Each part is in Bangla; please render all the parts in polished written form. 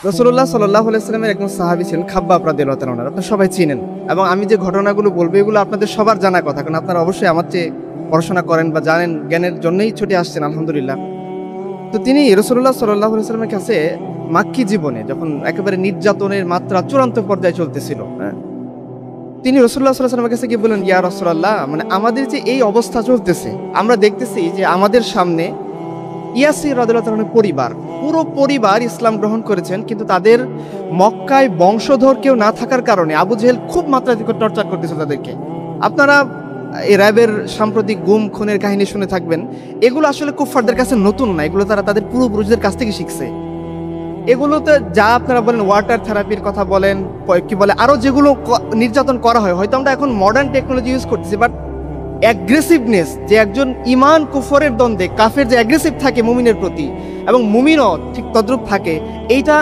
রাসূলুল্লাহ সাল্লাল্লাহু আলাইহি ওয়াসাল্লামের একজন সাহাবী ছিলেন খাব্বাব রাদিয়াল্লাহু তাআলা আনহু। আপনারা সবাই চিনেন এবং আমি যে ঘটনাগুলো বলবো এগুলো আপনাদের সবার জানা কথা, কারণ আপনারা অবশ্যই আমার চেয়ে পড়াশোনা করেন বা জানেন, জ্ঞানের জন্যই ছুটে আসছেন আলহামদুলিল্লাহ। তো তিনি রাসূলুল্লাহ সাল্লাল্লাহু আলাইহি ওয়াসাল্লামের কাছে মাক্কি জীবনে যখন একেবারে নির্যাতনের মাত্রা চূড়ান্ত পর্যায়ে চলতেছিল, তিনি রাসূলুল্লাহ সাল্লাল্লাহু আলাইহি ওয়াসাল্লামের কাছে গিয়ে বললেন, ইয়া রাসূলুল্লাহ, মানে আমাদের যে এই অবস্থা চলতেছে, আমরা দেখতেছি যে আমাদের সামনে ইয়াসির রাদিয়াল্লাহু তাআলার পরিবার, পুরো পরিবার ইসলাম গ্রহণ করেছেন, কিন্তু তাদের মক্কায় বংশধর কেউ না থাকার কারণে আবু জেহেল খুব মাত্রাধিক টর্চার করতেছিল তাদেরকে। আপনারা এই র্যাবের সাম্প্রতিক গুম খুনের কাহিনী শুনে থাকবেন। এগুলো আসলে কুফফারদের কাছে নতুন না, এগুলো তারা তাদের পূর্বপুরুষদের কাছ থেকে শিখছে। এগুলোতে যা আপনারা বলেন ওয়াটার থেরাপির কথা বলেন, কি বলে আরও যেগুলো নির্যাতন করা হয়, হয়তো আমরা এখন মডার্ন টেকনোলজি ইউজ করতেছি, বাট অ্যাগ্রেসিভনেস যে একজন ইমান কুফরের দ্বন্দ্বে কাফের যে অ্যাগ্রেসিভ থাকে মুমিনের প্রতি এবং মুমিনও ঠিক তদ্রূপ থাকে, এইটা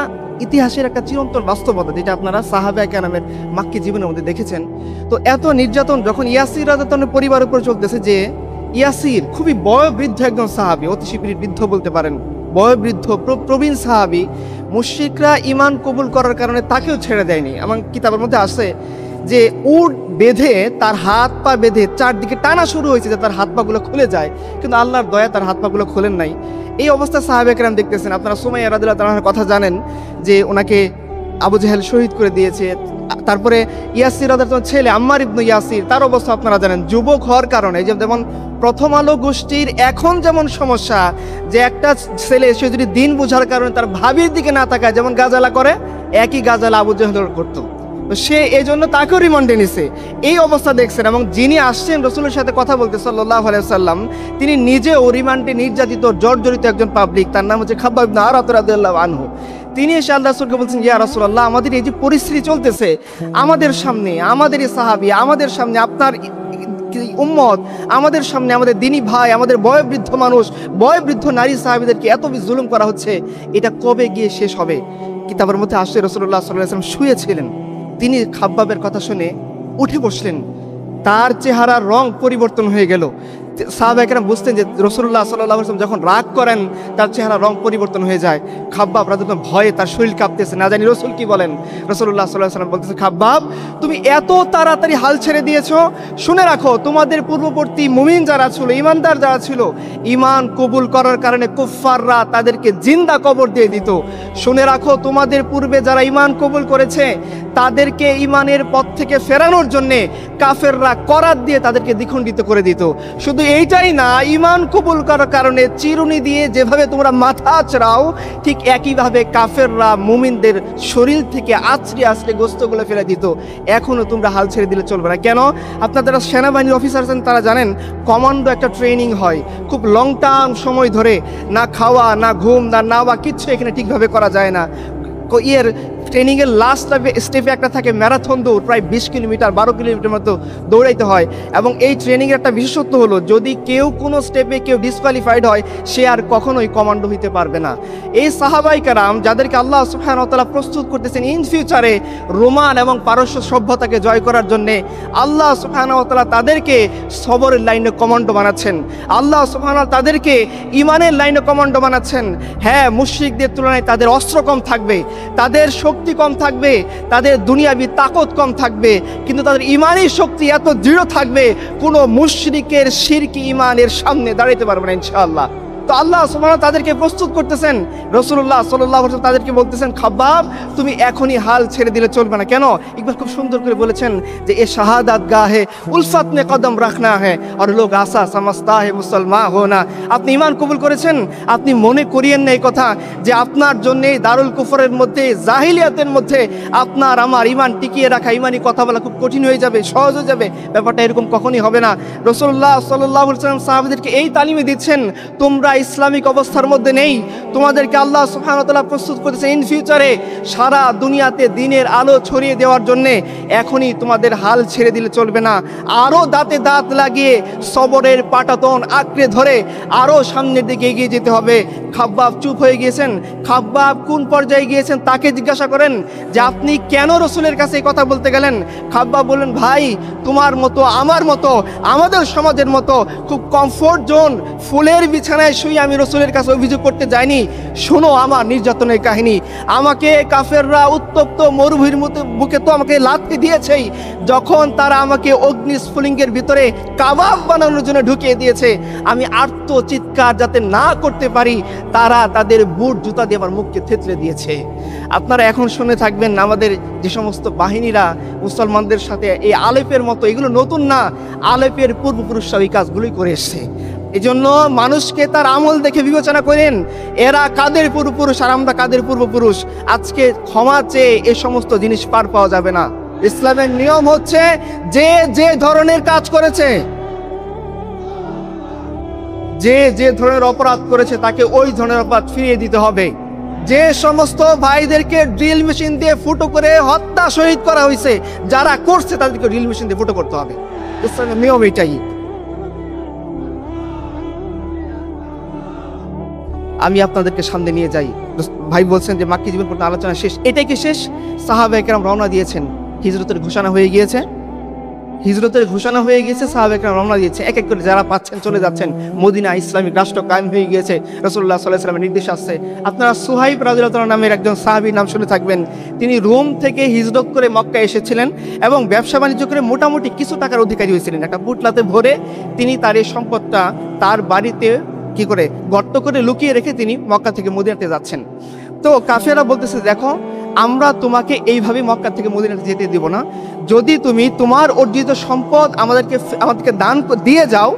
ইতিহাসের একটা চিরন্তন বাস্তবতা, যেটা আপনারা সাহাবা কেরামের মাক্কি জীবনের মধ্যে দেখেছেন। তো এত নির্যাতন যখন ইয়াসির রাদিয়াল্লাহু পরিবারের উপর চলতেছে, যে ইয়াসির খুবই বয়োবৃদ্ধ একজন সাহাবী, অতি শিবির বৃদ্ধ বলতে পারেন, বয়োবৃদ্ধ প্রবীণ সাহাবী, মুশরিকরা ইমান কবুল করার কারণে তাকেও ছেড়ে দেয়নি। আমার কিতাবের মধ্যে আছে যে উট বেঁধে তার হাত পা বেঁধে চারদিকে টানা শুরু হয়েছে যে তার হাত পাগুলো খুলে যায়, কিন্তু আল্লাহর দয়া তার হাত পাগুলো খোলেন নাই। এই অবস্থা সাহাবা কেরাম দেখতেছেন। আপনারা সুমাইয়া রাদিয়াল্লাহু তাআলার কথা জানেন যে ওনাকে আবু জেহেল শহীদ করে দিয়েছে। তারপরে ইয়াসির রাদিয়াল্লাহু ছেলে আম্মার ইবনে ইয়াসির, তার অবস্থা আপনারা জানেন, যুবক হওয়ার কারণে, যেমন প্রথম আলো গোষ্ঠীর এখন যেমন সমস্যা যে একটা ছেলে সে যদি দিন বোঝার কারণে তার ভাবির দিকে না তাকায়, যেমন গাজালা করে, একই গাজালা আবু জেহেল করতো। তো সে এই জন্য তাকেও রিমান্ডে নিছে। এই অবস্থা দেখছেন, এবং যিনি আসছেন রসুলের সাথে কথা বলতে সাল্লাল্লাহু আলাইহি ওয়াসাল্লাম, তিনি নিজেও রিমান্ডে নির্যাতিত জর্জরিত একজন পাবলিক, তার নাম হচ্ছে খাব্বাব ইবনে আরাত রাদিয়াল্লাহু আনহু। তিনি এসে আল্লাহ রাসূলকে বলছেন, ইয়া রাসূলুল্লাহ, আমাদের এই যে পরিস্থিতি চলতেছে, আমাদের সামনে আমাদের এই সাহাবী, আমাদের সামনে আপনার উম্মত, আমাদের সামনে আমাদের দিনী ভাই, আমাদের বয়োবৃদ্ধ মানুষ, বয়োবৃদ্ধ নারী সাহাবীদেরকে এত জুলুম করা হচ্ছে, এটা কবে গিয়ে শেষ হবে? কিতাবের মধ্যে আসছে রাসূলুল্লাহ সাল্লাল্লাহু আলাইহি ওয়াসাল্লাম শুয়েছিলেন, তিনি খাব্বাবের কথা শুনে উঠে বসলেন, তার চেহারার রং পরিবর্তন হয়ে গেল। সাহাবা কেরাম বুঝতেন যে রাসূলুল্লাহ সাল্লাল্লাহু আলাইহি ওয়াসাল্লাম যখন রাগ করেন তার চেহারা রং পরিবর্তন হয়ে যায়। খাব্বাব রাদিয়াল্লাহু ভয়ে তার শরীর কাঁপতেছে, না জানি রসুল কি বলেন। রাসূলুল্লাহ সাল্লাল্লাহু আলাইহি ওয়াসাল্লাম বলতেছে, খাব্বাব, তুমি এত তাড়াতাড়ি হাল ছেড়ে দিয়েছো, শুনে রাখো তোমাদের পূর্ববর্তী মুমিন যারা ছিল, ইমানদার যারা ছিল, ইমান কবুল করার কারণে কুফফাররা তাদেরকে জিন্দা কবর দিয়ে দিত। শুনে রাখো তোমাদের পূর্বে যারা ইমান কবুল করেছে তাদেরকে ইমানের পথ থেকে ফেরানোর জন্যে কাফেররা করাত দিয়ে তাদেরকে দ্বিখণ্ডিত করে দিত। শুধু এইটাই না, ইমান কবুল করার কারণে চিরুনি দিয়ে যেভাবে তোমরা মাথা আঁচড়াও, ঠিক একইভাবে কাফেররা মুমিনদের শরীর থেকে আছড়ে আছড়ে গোস্তগুলো ফেলে দিত। এখনও তোমরা হাল ছেড়ে দিলে চলবে না। কেন? আপনার যারা সেনাবাহিনীর অফিসার আছেন তারা জানেন, কমান্ডো একটা ট্রেনিং হয় খুব লং টার্ম সময় ধরে, না খাওয়া না ঘুম না নাওয়া কিচ্ছু এখানে ঠিকভাবে করা যায় না। এর ট্রেনিংয়ের লাস্ট স্টেপে একটা থাকে ম্যারাথন দৌড়, প্রায় 20 কিলোমিটার 12 কিলোমিটার মতো দৌড়াইতে হয়। এবং এই ট্রেনিংয়ের একটা বিশেষত্ব হলো, যদি কেউ কোনো স্টেপে কেউ ডিসকোয়ালিফাইড হয়, সে আর কখনোই কমান্ডো হইতে পারবে না। এই সাহাবাই কেরাম যাদেরকে আল্লাহ সুবহানাহু ওয়া তাআলা প্রস্তুত করতেছেন ইন ফিউচারে রোমান এবং পারস্য সভ্যতাকে জয় করার জন্যে, আল্লাহ সুবহানাহু ওয়া তাআলা তাদেরকে সবরের লাইনে কমান্ডো বানাচ্ছেন। আল্লাহ সুবহানাহু ওয়া তাআলা তাদেরকে ইমানের লাইনে কমান্ডো বানাচ্ছেন। হ্যাঁ, মুশরিকদের তুলনায় তাদের অস্ত্র কম থাকবে, তাদের শক্তি কম থাকবে, তাদের দুনিয়াবি তাকত কম থাকবে, কিন্তু তাদের ইমানি শক্তি এত দৃঢ় থাকবে, কোনো মুশরিকের শিরকি ইমানের সামনে দাঁড়াতে পারবে না ইনশাআল্লাহ। তো আল্লাহ সুবহানাহু ওয়া তাআলা তাদেরকে প্রস্তুত করতেছেন। রাসূলুল্লাহ সাল্লাল্লাহু আলাইহি ওয়াসাল্লাম তাদেরকে বলতেছেন, খাব্বাব, তুমি এখনই হাল ছেড়ে দিলে চলবে না। কেন? ইকবাল খুব সুন্দর করে বলেছেন যে এ শাহাদাত গাহে উলফত নে কদম রাখনা হ্যাঁ আর লোক আসা সমস্তা হে মুসলমান হোনা। আপনি ইমান কবুল করেছেন, আপনি মনে করিয়েন না এই কথা যে আপনার জন্য দারুল কুফরের মধ্যে, জাহিলিয়াতের মধ্যে আপনার আমার ইমান টিকিয়ে রাখা, ইমানি কথা বলা খুব কঠিন হয়ে যাবে, সহজ হয়ে যাবে। ব্যাপারটা এরকম কখনই হবে না। রাসূলুল্লাহ সাল্লাল্লাহু আলাইহি ওয়াসাল্লাম সাহাবাদেরকে এই তালিমই দিচ্ছেন, তোমরা ইসলামিক অবস্থার মধ্যে নেই, তোমাদেরকে আল্লাহ সুবহানাহু ওয়া তাআলা প্রস্তুত করতেছেন ইন ফিউচারে সারা দুনিয়াতে দিনের আলো ছড়িয়ে দেওয়ার জন্যে। এখনই তোমাদের হাল ছেড়ে দিলে চলবে না, আরও দাঁতে দাঁত লাগিয়ে সবরের পাটাতন আঁকড়ে ধরে আরও সামনের দিকে এগিয়ে যেতে হবে। খাব্বাব চুপ হয়ে গিয়েছেন। খাব্বাব কোন পর্যায়ে গিয়েছেন তাকে জিজ্ঞাসা করেন যে আপনি কেন রসুলের কাছে এই কথা বলতে গেলেন? খাব্বাব বললেন, ভাই, তোমার মতো আমার মতো আমাদের সমাজের মতো খুব কমফোর্ট জোন, ফুলের বিছানায় শুয়ে আমি রসুলের কাছে অভিযোগ করতে যাইনি, শোনো আমার নির্যাতনের কাহিনী। আমাকে কাফেররা উত্তপ্ত মরুভূমির বুকে তো আমাকে লাথি দিয়েছেই, যখন তারা আমাকে অগ্নিস্ফুলিঙ্গের ভিতরে কাবাব বানানোর জন্য ঢুকিয়ে দিয়েছে, আমি আর্ত চিৎকার যাতে না করতে পারি, তারা তাদের বুট জুতা দিয়ে আমার মুখকে থেতলে দিয়েছে। আপনারা এখন শুনে থাকবেন আমাদের যে সমস্ত বাহিনীরা মুসলমানদের সাথে এই আলেপের মতো, এগুলো নতুন না, আলেপের পূর্বপুরুষরা এই কাজগুলোই করে এসছে। এই জন্য মানুষকে তার আমল দেখে বিবেচনা করেন, এরা কাদের পূর্বপুরুষ আর আমরা কাদের পূর্বপুরুষ। আজকে ক্ষমা চেয়ে এ সমস্ত জিনিস পার পাওয়া যাবে না। ইসলামের নিয়ম হচ্ছে যে যে ধরনের কাজ করেছে, যে যে ধরনের অপরাধ করেছে তাকে ওই ধরনের অপরাধ ফিরিয়ে দিতে হবে। যে সমস্ত ভাইদেরকে ড্রিল মেশিন দিয়ে ফুটো করে হত্যা শহীদ করা হয়েছে, যারা করছে তাদেরকে ড্রিল মেশিন দিয়ে ফুটো করতে হবে। ইসলামের নিয়ম এটাই। আমি আপনাদেরকে সামনে নিয়ে যাই। ভাই বলছেন যে মাক্কি জীবন পর্যন্ত আলোচনা শেষ, এটাই কি শেষ? সাহাবায়ে কেরাম রওনা দিয়েছেন, হিজরতের ঘোষণা হয়ে গিয়েছে, হিজরতের ঘোষণা হয়ে গিয়েছে, সাহাবায়ে কেরাম রওনা দিয়েছে, এক এক করে যারা পাচ্ছেন চলে যাচ্ছেন। মদিনা ইসলামিক রাষ্ট্র কায়েম হয়ে গিয়েছে, রাসূলুল্লাহ সাল্লাল্লাহু আলাইহি ওয়াসাল্লামের নির্দেশ আসছে। আপনারা সুহাইব রাদিয়াল্লাহু তাআলা নামের একজন সাহাবীর নাম শুনে থাকবেন। তিনি রোম থেকে হিজরত করে মক্কা এসেছিলেন এবং ব্যবসা বাণিজ্য করে মোটামুটি কিছু টাকার অধিকারী হয়েছিলেন। একটা পুটলাতে ভরে তিনি তার এই সম্পদটা তার বাড়িতে কি করে গর্ত করে লুকিয়ে রেখে তিনি মক্কা থেকে মদিনাতে যাচ্ছেন। তো কাফেররা বলতেছে, দেখো আমরা তোমাকে এইভাবে মক্কা থেকে মদিনাতে যেতে দিব না, যদি তুমি তোমার অর্জিত সম্পদ আমাদেরকে দান দিয়ে যাও,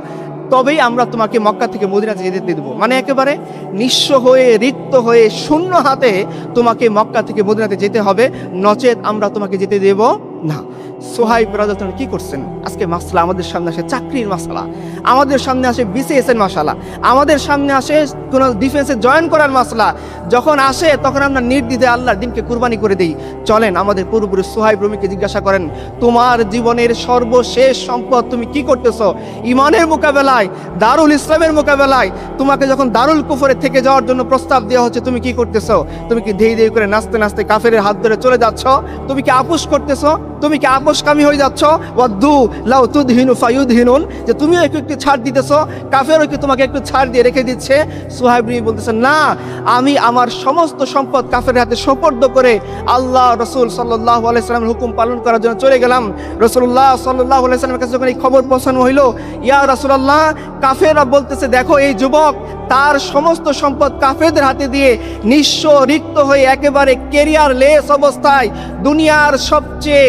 তবেই আমরা তোমাকে মক্কা থেকে মদিনাতে যেতে দেবো। মানে একেবারে নিঃস্ব হয়ে, রিক্ত হয়ে, শূন্য হাতে তোমাকে মক্কা থেকে মদিনাতে যেতে হবে, নচেত আমরা তোমাকে যেতে দেব না। সোহাইব রাদিয়াল্লাহু তাআলা কি করছেন? আজকে মাসলা আমাদের সামনে আসে চাকরির মাসলা, আমাদের সামনে আসে বিসিএস এর মাসলা, আমাদের সামনে আসে কোন ডিফেন্সে জয়েন করার মাসলা। যখন আসে তখন আমরা নির্দ্বিধায় আল্লাহর দিনকে কুরবানি করে দিই। চলেন আমাদের পূর্বপুরুষ সোহাইব রুমিকে জিজ্ঞাসা করেন, তোমার জীবনের সর্বশেষ সম্পদ তুমি কি করতেছো? ইমানের মোকাবেলায়, দারুল ইসলামের মোকাবেলায় তোমাকে যখন দারুল কুফরে থেকে যাওয়ার জন্য প্রস্তাব দেওয়া হচ্ছে, তুমি কি করতেছো? তুমি কি ধীরে ধীরে করে নাচতে নাচতে কাফেরের হাত ধরে চলে যাচ্ছ? তুমি কি আপোষ করতেছো? তুমি কি আপোষকামী হয়ে যাচ্ছ? ওয়াদ্দু লাউ তুদহিনু ফায়ুদহিনুন, যে তুমিও একটু একটু ছাড় দিতেছো, কাফেরও কি তোমাকে একটু ছাড় দিয়ে রেখে দিচ্ছে? সুহাইব বলতেছে, না, আমি আমার সমস্ত সম্পদ কাফেরের হাতে সোপর্দ করে আল্লাহ রাসূল সাল্লাল্লাহু আলাইহি ওয়াসাল্লামের হুকুম পালন করার জন্য চলে গেলাম। রাসূলুল্লাহ সাল্লাল্লাহু আলাইহি ওয়াসাল্লামের কাছে যখন এই খবর পৌঁছানো হইল, ইয়া রাসূলুল্লাহ, কাফেররা বলতেছে, দেখো এই যুবক তার সমস্ত সম্পদ কাফেরদের হাতে দিয়ে নিঃস্ব রিক্ত হয়ে একেবারে কেরিয়ার লেস অবস্থায়, দুনিয়ার সবচেয়ে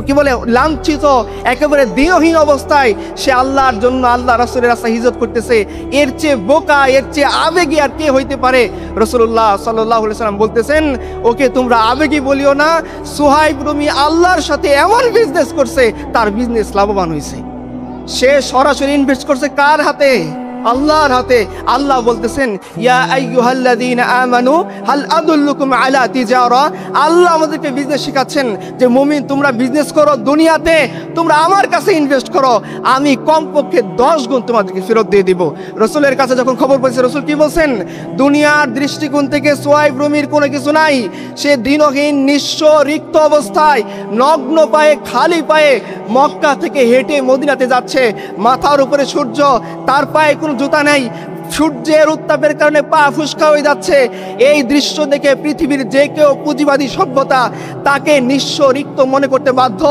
কি বলে লাঞ্ছিত, একেবারে দেহহীন অবস্থায় সে আল্লাহর জন্য আল্লাহ রাসূলের রাস্তায় হিজরত করতেছে। এর চেয়ে বোকা, এর চেয়ে আবেগী আর কে হইতে পারে? রাসূলুল্লাহ সাল্লাল্লাহু আলাইহি ওয়াসাল্লাম বলতেছেন, ওকে তোমরা আবেগী বলিও না, সুহাইব রুমি আল্লাহর সাথে এমন বিজনেস করছে, তার বিজনেস লাভবান হয়েছে। সে সরাসরি ইনভেস্ট করছে কার হাতে? আল্লাহর হাতে। আল্লাহ বলতেছেন, ইয়া আইয়ুহাল্লাযীনা আমানু হাল আদুল্লুকুম আলা তিজারা, আল্লাহ আমাদেরকে বিজনেস শেখাচ্ছেন যে মুমিন তোমরা বিজনেস করো, দুনিয়াতে তোমরা আমার কাছে ইনভেস্ট করো, আমি কমপক্ষে 10 গুণ তোমাদেরকে ফেরত দিয়ে দিব। রাসূলের কাছে যখন খবর পেয়েছে, রাসূল কি বলছেন? দুনিয়ার দৃষ্টিকোণ থেকে সোহাইব রুমির কোনো কিছু নাই, সে দিনহীন, নিঃস্ব, রিক্ত অবস্থায়, নগ্ন পায়ে, খালি পায়ে মক্কা থেকে হেঁটে মদিনাতে যাচ্ছে। মাথার উপরে সূর্য, তার পায়ে কোনো জুতা নেই, সূর্যের উত্তাপের কারণে পা ফুসকা হয়ে যাচ্ছে। এই দৃশ্য দেখে পৃথিবীর যে কেউ পুঁজিবাদী সভ্যতা তাকে নিঃস্ব, রিক্ত মনে করতে বাধ্য।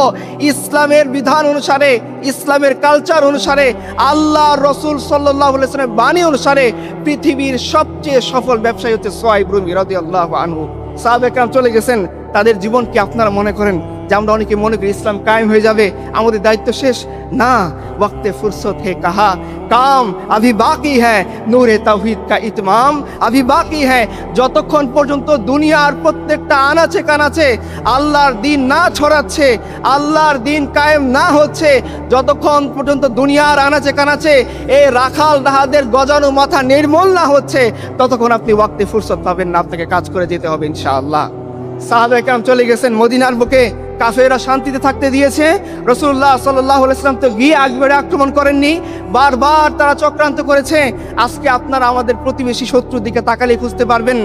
ইসলামের বিধান অনুসারে, ইসলামের কালচার অনুসারে, আল্লাহ রসুল সাল্লাল্লাহু আলাইহি ওয়াসাল্লামের বাণী অনুসারে পৃথিবীর সবচেয়ে সফল ব্যবসায়ী হচ্ছে সোহাইব রুমি রাদিয়াল্লাহু আনহু। সাহাবায়ে কেরাম চলে গেছেন, তাদের জীবন কি আপনারা মনে করেন যে আমরা অনেকে মনে করি ইসলাম কায়েম হয়ে যাবে, আমাদের দায়িত্ব শেষ? না, ওয়াক্তে ফুরসত হে কাহা কাম আভি বাকি হ্যায়, নূরে তাওহীদ কা ইতমাম আভি বাকি হ্যায়। যতক্ষণ পর্যন্ত দুনিয়ার প্রত্যেকটা আনাচে কানাচে আল্লাহর দিন না ছড়াচ্ছে, আল্লাহর দিন কায়েম না হচ্ছে, যতক্ষণ পর্যন্ত দুনিয়ার আনাচে কানাচে এই রাখাল রাহাদের গজানো মাথা নির্মূল না হচ্ছে, ততক্ষণ আপনি ওয়াক্তে ফুরসত পাবেন না, আপনাকে কাজ করে যেতে হবে ইনশাআল্লাহ। সাহাবায়ে কেরাম চলে গেছেন মদিনার বুকে, কাফেররা শান্তিতে থাকতে দিয়েছে? রাসূলুল্লাহ সাল্লাল্লাহু আলাইহি ওয়াসাল্লাম তো গিয়ে আকবরে আক্রমণ করেননি, বারবার তারা চক্রান্ত করেছে। আজকে আপনারা আমাদের প্রতিবেশী শত্রুর দিকে তাকালে খুঁজতে পারবেন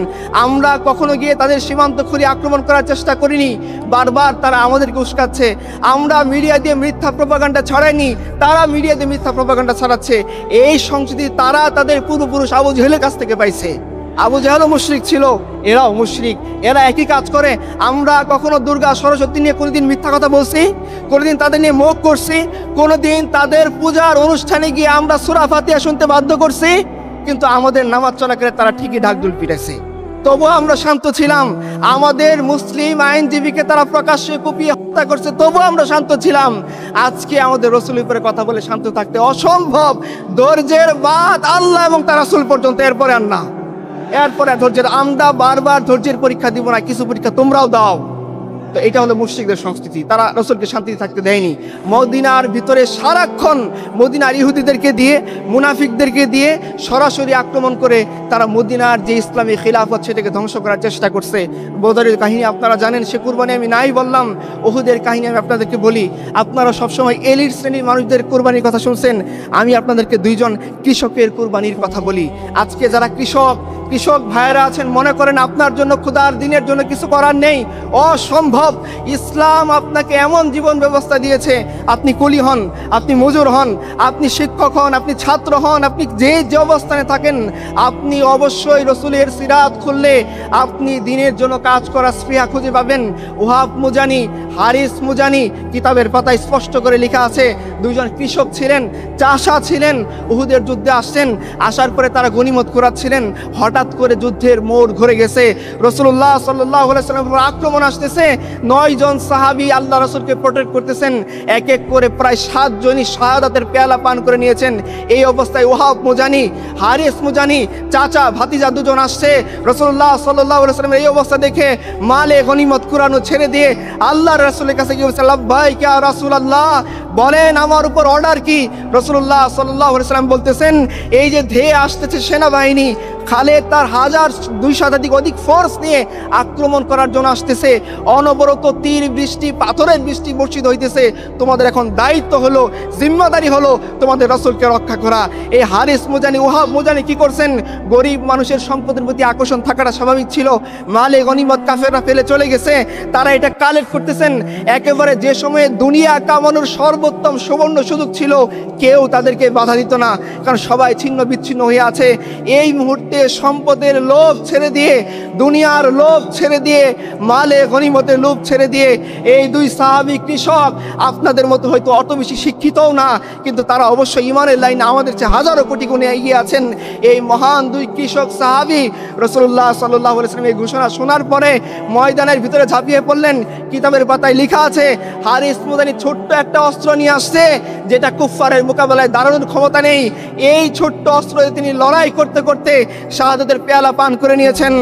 আমরা কখনো গিয়ে তাদের সীমান্ত খুঁড়ে আক্রমণ করার চেষ্টা করিনি, বারবার তারা আমাদেরকে উস্কাচ্ছে। আমরা মিডিয়া দিয়ে মিথ্যা প্রপাগান্ডা ছড়াইনি, তারা মিডিয়া দিয়ে মিথ্যা প্রপাগান্ডা ছড়াচ্ছে। এই সংস্কৃতি তারা তাদের পূর্বপুরুষ আবু জেহেলের কাছ থেকে পাইছে। আবু জেহেলও মুশরিক ছিল, এরাও মুশরিক, এরা একই কাজ করে। আমরা কখনো দুর্গা সরস্বতী নিয়ে কোনোদিন মিথ্যা কথা বলছি? কোনোদিন তাদের নিয়ে মুখ করছি? কোনোদিন তাদের পূজার অনুষ্ঠানে গিয়ে আমরা সূরা ফাতিহা শুনতে বাধ্য করছি? কিন্তু আমাদের নামাজ চলাকালে তারা ঠিকই ঢাকঢোল পিটাইছে, তবুও আমরা শান্ত ছিলাম। আমাদের মুসলিম আইনজীবীকে তারা প্রকাশ্যে কুপিয়ে হত্যা করছে, তবুও আমরা শান্ত ছিলাম। আজকে আমাদের রসুলের উপরে কথা বলে শান্ত থাকতে অসম্ভব। ধৈর্যের বাদ আল্লাহ এবং তার রাসূল পর্যন্ত, এরপরে আর না, এরপরে ধৈর্যের। আমরা বারবার ধৈর্যের পরীক্ষা দিব না, কিছু পরীক্ষা তোমরাও দাও। তো এটা হলো মুশরিকদের সংস্কৃতি, তারা রাসূলকে শান্তিতে থাকতে দেয়নি। মদিনার ভিতরে সারাক্ষণ মদিনার ইহুদিদেরকে দিয়ে, মুনাফিকদেরকে দিয়ে সরাসরি আক্রমণ করে তারা মদিনার যে ইসলামী খিলাফত সেটাকে ধ্বংস করার চেষ্টা করছে। বদরের কাহিনী আপনারা জানেন, সে কুরবানি আমি নাই বললাম। উহুদের কাহিনী আমি আপনাদেরকে বলি। আপনারা সবসময় এলিট শ্রেণীর মানুষদের কুরবানির কথা শুনছেন, আমি আপনাদেরকে দুইজন কৃষকের কুরবানির কথা বলি। আজকে যারা কৃষক ভাইয়েরা আছেন, মনে করেন আপনার জন্য ক্ষুধার দিনের জন্য কিছু করার নেই, অসম্ভব। ইসলাম আপনাকে এমন জীবন ব্যবস্থা দিয়েছে, আপনি কুলি হন, আপনি মজুর হন, আপনি শিক্ষক হন, আপনি ছাত্র হন, আপনি যে অবস্থানে থাকেন, আপনি অবশ্যই রসুলের সিরাত খুললে আপনি দিনের জন্য কাজ করার স্পৃহা খুঁজে পাবেন। ওহাব মুজানি, হারিস মুজানি কিতাবের পাতায় স্পষ্ট করে লেখা আছে, দুইজন কৃষক ছিলেন, চাষা ছিলেন, উহুদের যুদ্ধে আসছেন। আসার পরে তারা গনিমত কুড়াচ্ছিলেন। হঠাৎ করে যুদ্ধের মোড় ঘুরে গেছে, রাসূলুল্লাহ সাল্লাল্লাহু আলাইহি ওয়াসাল্লামের উপর আক্রমণ আসতেছে। 9 জন সাহাবী আল্লাহ রাসূলকে প্রোটেক্ট করতেছেন, এক এক করে প্রায় 7 জনই শাহাদাতের পেয়ালা পান করে নিয়েছেন। এই অবস্থায় ওহাব মুজানি, হারিস মুজানি চাচা ভাতিজা দুজন আসছে। রাসূলুল্লাহ সাল্লাল্লাহু আলাইহি ওয়াসাল্লামের এই অবস্থা দেখে মালে গনিমত কুড়ানো ছেড়ে দিয়ে আল্লাহর রাসূলের কাছে গিয়ে বলছে, লাব্বাইক ইয়া রাসূলুল্লাহ, বলেন আমার উপর অর্ডার কি? রাসূলুল্লাহ সাল্লাল্লাহু আলাইহি ওয়াসাল্লাম বলতেছেন, এই যে ধেয়ে আসতেছে সেনাবাহিনী, খালেদ তার 1200 অধিক ফোর্স নিয়ে আক্রমণ করার জন্য আসতেছে, অনবরত তীর বৃষ্টি, পাথরের বৃষ্টি বর্ষিত হইতেছে। তোমাদের এখন দায়িত্ব হলো, জিম্মাদারি হলো তোমাদের রাসূলকে রক্ষা করা। এই হারিস মুজানি, ওহাব মুজানি কি করছেন? গরিব মানুষের সম্পদের প্রতি আকর্ষণ থাকাটা স্বাভাবিক ছিল। মালে গনিমত কাফেররা ফেলে চলে গেছে, তারা এটা কালেক্ট করতেছেন। একেবারে যে সময়ে দুনিয়া কামানোর সর্বোত্তম সুবর্ণ সুযোগ ছিল, কেউ তাদেরকে বাধা দিত না, কারণ সবাই ছিন্ন বিচ্ছিন্ন হয়ে আছে। এই মুহূর্তে সম্পদের লোভ ছেড়ে দিয়ে, দুনিয়ার লোভ ছেড়ে দিয়ে, মালে গনিমতের লোভ ছেড়ে দিয়ে এই দুই সাহাবী কৃষক, আপনাদের মতো হয়তো অত বেশি শিক্ষিতও না, কিন্তু তারা অবশ্যই ঈমানের লাইনে আমাদের চেয়ে হাজারো কোটি গুণে এগিয়ে আছেন। এই মহান দুই কৃষক সাহাবী রাসূলুল্লাহ সাল্লাল্লাহু আলাইহি ওয়াসাল্লাম এই ঘোষণা শোনার পরে ময়দানের ভিতরে ঝাঁপিয়ে পড়লেন। কিতাবের পাতায় লেখা আছে, হারিস মুজানি ছোট্ট একটা অস্ত্র নিয়ে আসছে, যেটা কুফফারের মোকাবেলায় দাঁড়ানোর ক্ষমতা নেই। এই ছোট্ট অস্ত্র তিনি লড়াই করতে করতে শাহাদাতের পেয়ালা পান করে নিয়েছেন।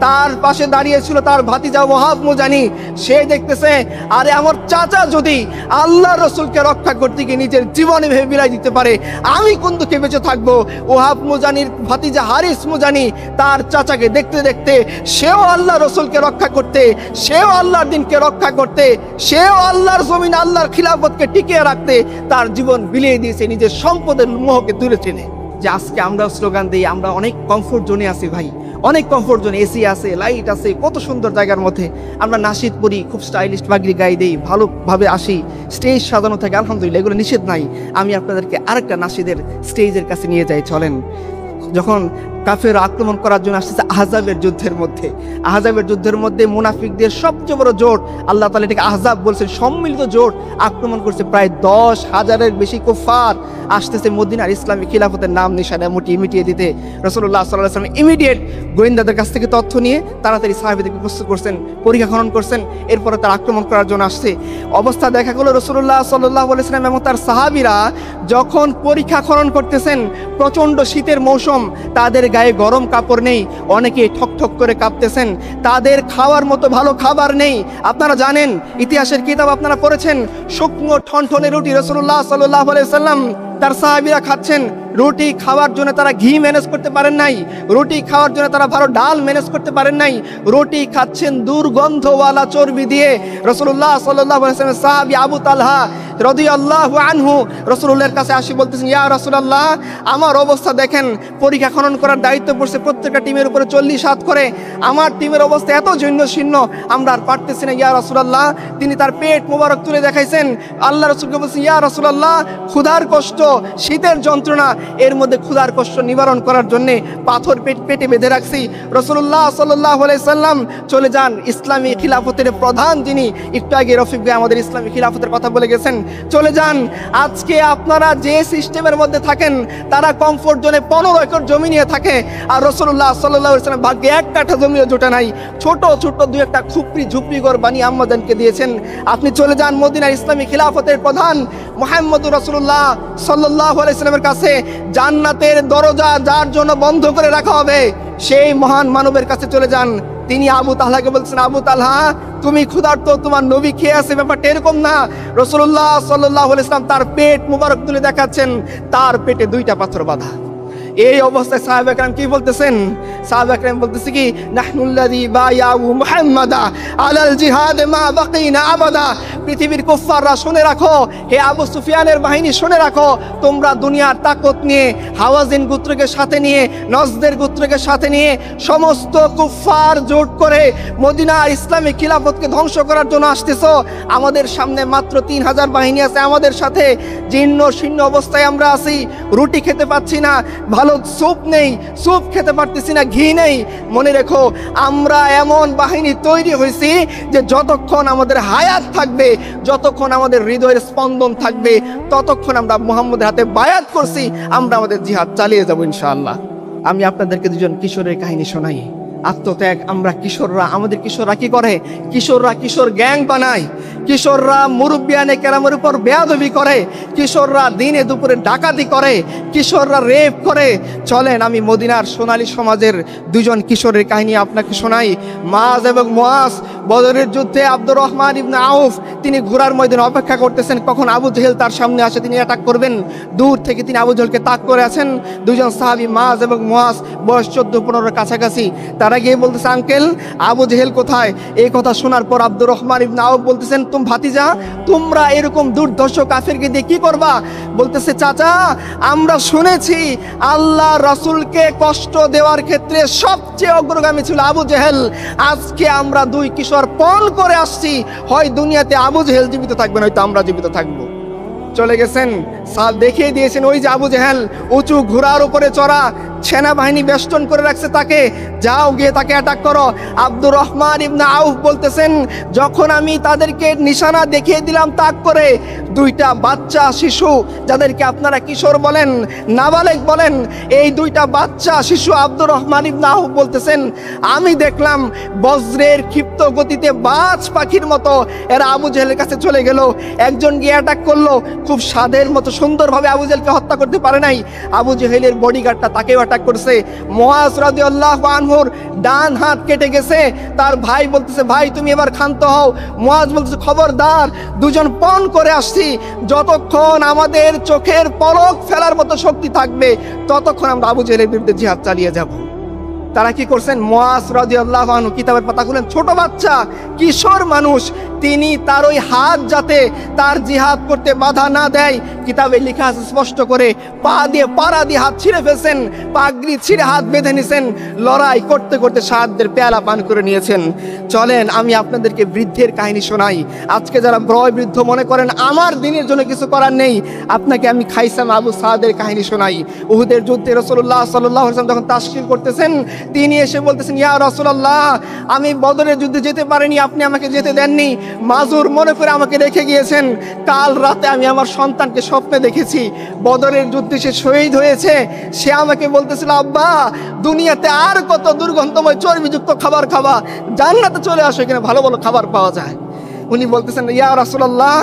তার পাশে দাঁড়িয়ে ছিল তার ভাতিজা ওহাব মুজানি। সে দেখতেছে, আরে আমার চাচা যদি আল্লাহর রাসূলকে রক্ষা করতে গিয়ে নিজের জীবনে ভেবে বিলাই দিতে পারে, আমি কোন দুঃখে বেঁচে থাকবো। ওহাব মুজানির ভাতিজা হারিস মুজানি তার চাচাকে দেখতে দেখতে সেও আল্লাহ রাসূলকে রক্ষা করতে, সেও আল্লাহর দিনকে রক্ষা করতে, সেও আল্লাহর জমিন, আল্লাহর খিলাফতকে টিকিয়ে রাখতে তার জীবন বিলিয়ে দিয়েছে নিজের সম্পদের মোহকে দূরে টেনে। যে আজকে আমরা স্লোগান দিই, আমরা অনেক কমফোর্ট জোনে আছি ভাই, অনেক কমফোর্ট জোনে, এসি আছে, লাইট আছে, কত সুন্দর জায়গার মধ্যে আমরা নাশিদ পড়ি, খুব স্টাইলিশ পাগড়ি গায়ে দেই, ভালোভাবে আসি, স্টেজ সাজানো থাকে, আলহামদুলিল্লাহ, এগুলো নিষেধ নাই। আমি আপনাদেরকে আরেকটা নাশিদের স্টেজের কাছে নিয়ে যাই, চলেন। যখন কাফের আক্রমণ করার জন্য আসতেছে আহজাবের যুদ্ধের মধ্যে মুনাফিকদের সবচেয়ে বড় জোট, আল্লাহ তাআলা এটাকে আহজাব বলছেন, সম্মিলিত জোট আক্রমণ করছে। প্রায় 10,000-এর বেশি কুফার আসতেছে মদিনার ইসলামী খিলাফতের নাম নিশানা মিটিয়ে দিতে। রাসূলুল্লাহ সাল্লাল্লাহু আলাইহি ওয়াসাল্লাম ইমিডিয়েট গোয়েন্দাদের কাছ থেকে তথ্য নিয়ে তাড়াতাড়ি সাহাবীদেরকে প্রস্তুত করছেন, পরীক্ষা খনন করছেন, এরপরে তার আক্রমণ করার জন্য আসছে। অবস্থা দেখা গেল রাসূলুল্লাহ সাল্লাল্লাহু আলাইহি ওয়াসাল্লাম এবং তার সাহাবীরা যখন পরীক্ষা খনন করতেছেন, প্রচণ্ড শীতের মৌসুম, তাদের গায়ে গরম কাপড় নেই, অনেকে ঠকঠক করে কাঁপতেছেন, তাদের খাওয়ার মতো ভালো খাবার নেই। আপনারা জানেন, ইতিহাসের কিতাব আপনারা পড়েছেন, শুকনো ঠনঠনে রুটি রাসূলুল্লাহ সাল্লাল্লাহু আলাইহি ওয়াসাল্লাম তার সাহাবীরা খাচ্ছেন, রুটি খাওয়ার জন্য তারা ঘি ম্যানেজ করতে পারেন নাই, রুটি খাওয়ার জন্য তারা ভালো ডাল ম্যানেজ করতে পারেন নাই, রুটি খাচ্ছেন দুর্গন্ধওয়ালা চর্বি দিয়ে। রাসূলুল্লাহ সাল্লাল্লাহু আলাইহি ওয়াসাল্লাম সাহাবী আবু তালহা রাদিয়াল্লাহু আনহু রাসূলুল্লাহর কাছে আসি বলতেছেন, ইয়া রাসূলুল্লাহ, আমার অবস্থা দেখেন, পরীক্ষা খনন করার দায়িত্ব পড়ছে প্রত্যেকটা টিমের উপরে 40 হাত করে, আমার টিমের অবস্থা এত জৈন্য আমরা আর পারতেছি না ইয়া রাসূলুল্লাহ। তিনি তার পেট মোবারক তুলে দেখাইছেন। আল্লাহ রাসূলকে বলছেন, ইয়া রাসূলুল্লাহ, ক্ষুধার কষ্ট, শীতের যন্ত্রণা, এর মধ্যে ক্ষুধার কষ্ট নিবারণ করার জন্য পাথর পেটে বেঁধে রাখছি। রাসূলুল্লাহ সাল্লাল্লাহু আলাইহি সাল্লাম চলে যান। ইসলামী খিলাফতের প্রধান যিনি, একটু আগে রফিক ভাই আমাদের ইসলামী খিলাফতের কথা বলে গেছেন, চলে যান। আজকে আপনারা যে সিস্টেমের মধ্যে থাকেন, তারা কমফোর্ট জোনে 15 একর জমি নিয়ে থাকে, আর রাসূলুল্লাহ সাল্লাল্লাহু আলাইহি সাল্লাম ভাগ্যে 1 কাঠা জমিও জোটে নাই, ছোট ছোট 2-1টা খুপড়ি ঝুপড়ি ঘর বানিয়ে আম্মাজানকে দিয়েছেন। আপনি চলে যান মদিনার ইসলামী খিলাফতের প্রধান মুহাম্মদুর রাসূলুল্লাহ সাল্লাল্লাহু আলাইহি সাল্লামের কাছে, জান্নাতের দরজা যার জন্য বন্ধ করে রাখা হবে, সেই মহান মানবের কাছে চলে যান। তিনি আবু তালহাকে বলছেন, আবু তালহা, তুমি ক্ষুধার্ত, তোমার নবী খেয়ে আছে, ব্যাপারটা এরকম না। রাসূলুল্লাহ সাল্লাল্লাহু আলাইহি সাল্লাম তার পেট মুবারক তুলে দেখাচ্ছেন, তার পেটে 2টা পাথর বাঁধা। এই অবস্থায় সাহাবা کرام কি বলতেছেন? সাহাবা کرام বলতেছে কি, নাহনুল্লাযী বায়াউ মুহাম্মাদা আলাল জিহাদ মা বাকিনা আবাদা। পৃথিবীর কুফফাররা শুনে রাখো, হে আবু সুফিয়ানের বাহিনী শুনে রাখো, তোমরা দুনিয়ার তাকত নিয়ে, হাওয়াজিন গোত্রকে সাথে নিয়ে, নজদের গোত্রকে সাথে নিয়ে সমস্ত কুফফার জোট করে মদিনার ইসলামিক খিলাফতকে ধ্বংস করার জন্য আসতেছো। আমাদের সামনে মাত্র 3000 বাহিনী আছে, আমাদের সাথে জীর্ণ শীর্ণ অবস্থায় আমরা আছি, রুটি খেতে পাচ্ছি না, ভালো স্যুপ নেই, স্যুপ খেতে পারতেছি না, ঘি নেই। মনে রেখো, আমরা এমন বাহিনী তৈরি হয়েছি যে যতক্ষণ আমাদের হায়াত থাকবে, যতক্ষণ আমাদের হৃদয়ের স্পন্দন থাকবে, ততক্ষণ আমরা মুহাম্মদের হাতে বায়াত করছি, আমরা আমাদের জিহাদ চালিয়ে যাব ইনশাআল্লাহ। আমি আপনাদেরকে 2জন কিশোরের কাহিনী শোনাই। আত্মত্যাগ। আমরা কিশোররা, আমাদের কিশোররা কি করে? কিশোররা কিশোর গ্যাং বানায়, কিশোররা মুরব্বিয়ানে কেরামের উপর বেয়াদবি করে, কিশোররা দিনে দুপুরে ডাকাতি করে, কিশোররা রেপ করে। চলেন আমি মদিনার সোনালী সমাজের 2জন কিশোরের কাহিনী আপনাকে শোনাই। মাজ এবং মুআজ, বদরের যুদ্ধে আব্দুর রহমান ইবনে আউফ তিনি ঘোড়ার ময়দানে অপেক্ষা করতেছেন কখন আবু জেহেল তার সামনে আসে, তিনি অ্যাটাক করবেন। দূর থেকে তিনি আবু জেহেলকে তাক করে আছেন। 2জন সাহাবী মাজ এবং মুআজ, বয়স 14-15 কাছাকাছি। তারা গিয়ে বলতেছে, আঙ্কেল আবু জেহেল কোথায়? এই কথা শোনার পর আব্দুর রহমান ইবনে আউফ বলতেছেন, তুম ভাতিজা, তোমরা এরকম দুর্ধর্ষ কাফেরকে দিয়ে কি করবা? বলতেছে, চাচা, আমরা শুনেছি আল্লাহ রাসূলকে কষ্ট দেওয়ার ক্ষেত্রে সবচেয়ে অগ্রগামী ছিল আবু জেহেল। আজকে আমরা 2 কিশোর পণ করে আসছি, হয় দুনিয়াতে আবু জেহেল জীবিত থাকবে, নয়তো আমরা জীবিত থাকবো। চলে গেছেন, সাল দেখিয়ে দিয়েছেন, ওই যে আবু জেহেল, উঁচু ঘোড়ার উপরে চড়া, সেনাবাহিনী বেষ্টন করে রাখছে তাকে, যাও গিয়ে তাকে অ্যাটাক করো। আব্দুর রহমান ইবনে আউফ বলতেছেন, যখন আমি তাদেরকে নিশানা দেখিয়ে দিলাম তাক করে, 2টা বাচ্চা শিশু, যাদেরকে আপনারা কিশোর বলেন, নাবালেগ বলেন, এই 2টা বাচ্চা শিশু আব্দুর রহমান ইবনে আউফ বলতেছেন, আমি দেখলাম বজ্রের ক্ষিপ্ত গতিতে বাজ পাখির মতো এরা আবু জেহেলের কাছে চলে গেল। একজন গিয়ে অ্যাটাক করলো, খুব স্বাদের মতো সুন্দরভাবে আবু জেহেলকে হত্যা করতে পারে নাই। আবু জেহেলের বডিগার্ডটা তাকেও অ্যাটাক করছে। মুআজ রাদিয়াল্লাহু আনহুর ডান হাত কেটে গেছে। তার ভাই বলতেছে, ভাই তুমি এবার ক্ষান্ত হও। মুআজ বলতেছে, খবরদার, 2জন পণ করে আসছি, যতক্ষণ আমাদের চোখের পলক ফেলার মতো শক্তি থাকবে, ততক্ষণ আমরা আবু জেহেলের বিরুদ্ধে জিহাদ চালিয়ে যাব। তারা কি করছেন? মুআজ রাদিয়াল্লাহু আনহু কিতাবের পাতা খুলেন, ছোট বাচ্চা, কিশোর মানুষ, তিনি তার ওই হাত যাতে তার জিহাদ করতে বাধা না দেয়, কিতাবে লেখা আছে স্পষ্ট করে, পাড়া দিয়ে হাত ছিঁড়ে ফেলছেন, পাগড়ি ছিঁড়ে হাত বেঁধে নিয়েছেন, লড়াই করতে করতে শাহাদাতের পেয়ালা পান করে নিয়েছেন। চলেন আমি আপনাদেরকে বৃদ্ধের কাহিনী শোনাই। আজকে যারা বয় বৃদ্ধ মনে করেন আমার দিনের জন্য কিছু করার নেই, আপনাকে আমি খাইসাম আবু সাদের কাহিনী শোনাই। উহুদের যুদ্ধে রাসূলুল্লাহ সাল্লাল্লাহু আলাইহি ওয়াসাল্লাম যখন তাশকির করতেছেন, তিনি এসে বলতেছেন, ইয়া রাসূলুল্লাহ, আমি বদরের যুদ্ধে যেতে পারিনি, আপনি আমাকে যেতে দেননি, মাজুর মনে করে আমাকে রেখে গিয়েছেন। কাল রাতে আমি আমার সন্তানকে স্বপ্নে দেখেছি বদরের যুদ্ধে সে শহীদ হয়েছে। সে আমাকে বলতেছিল, আব্বা, দুনিয়াতে আর কত দুর্গন্ধময় চর্বিযুক্ত খাবার খাবা, জান্নাতে চলে আসো, এখানে ভালো ভালো খাবার পাওয়া যায়। উনি বলতেছেন, ইয়া রাসূলুল্লাহ,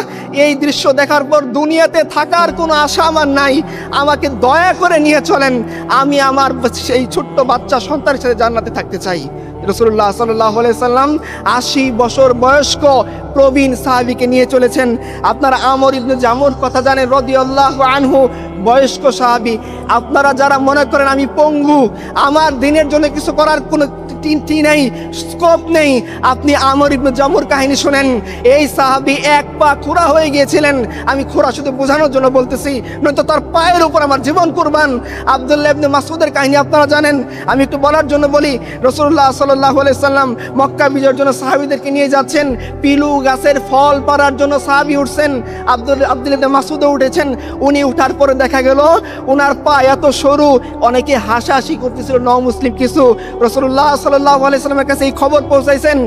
এই দৃশ্য দেখার পর দুনিয়াতে থাকার কোনো আশা আমার নাই, আমাকে দয়া করে নিয়ে চলেন, আমি আমার সেই ছোট্ট বাচ্চা সন্তানের সাথে জান্নাতে থাকতে চাই। রাসূলুল্লাহ সাল্লাল্লাহু আলাইহি সাল্লাম 80 বছর বয়স্ক প্রবীণ সাহাবীকে নিয়ে চলেছেন। আপনারা আমর ইবনে জামুর কথা জানেন রাদিয়াল্লাহু আনহু, বয়স্ক সাহাবী। আপনারা যারা মনে করেন আমি পঙ্গু, আমার দিনের জন্য কিছু করার কোনো নেই, স্কোপ নেই, আপনি আমর ইবনে জামুর কাহিনী শুনেন। এই সাহাবী এক পা খোঁড়া হয়ে গিয়েছিলেন। আমি খোঁড়া শুধু বোঝানোর জন্য বলতেছি, নয়তো তার পায়ের উপর আমার জীবন কুরবান। আব্দুল্লাহ ইবনে মাসউদের কাহিনী আপনারা জানেন, আমি একটু বলার জন্য বলি। রাসূলুল্লাহ সাল্লাল্লাহু আলাইহি সাল্লাম মক্কা বিজয়ের জন্য সাহাবীদেরকে নিয়ে যাচ্ছেন, পিলু গাছের ফল পাড়ার জন্য সাহাবী উঠছেন, আব্দুল্লাহ ইবনে মাসউদও উঠেছেন। উনি উঠার পরে দেখা গেল ওনার পা এত সরু, অনেকে হাসাহাসি করতেছিল, মুসলিম কিছু। রাসূলুল্লাহ সাল্লাল্লাহু আলাইহি সাল্লামের কাছে এই খবর পৌঁছাইছেন।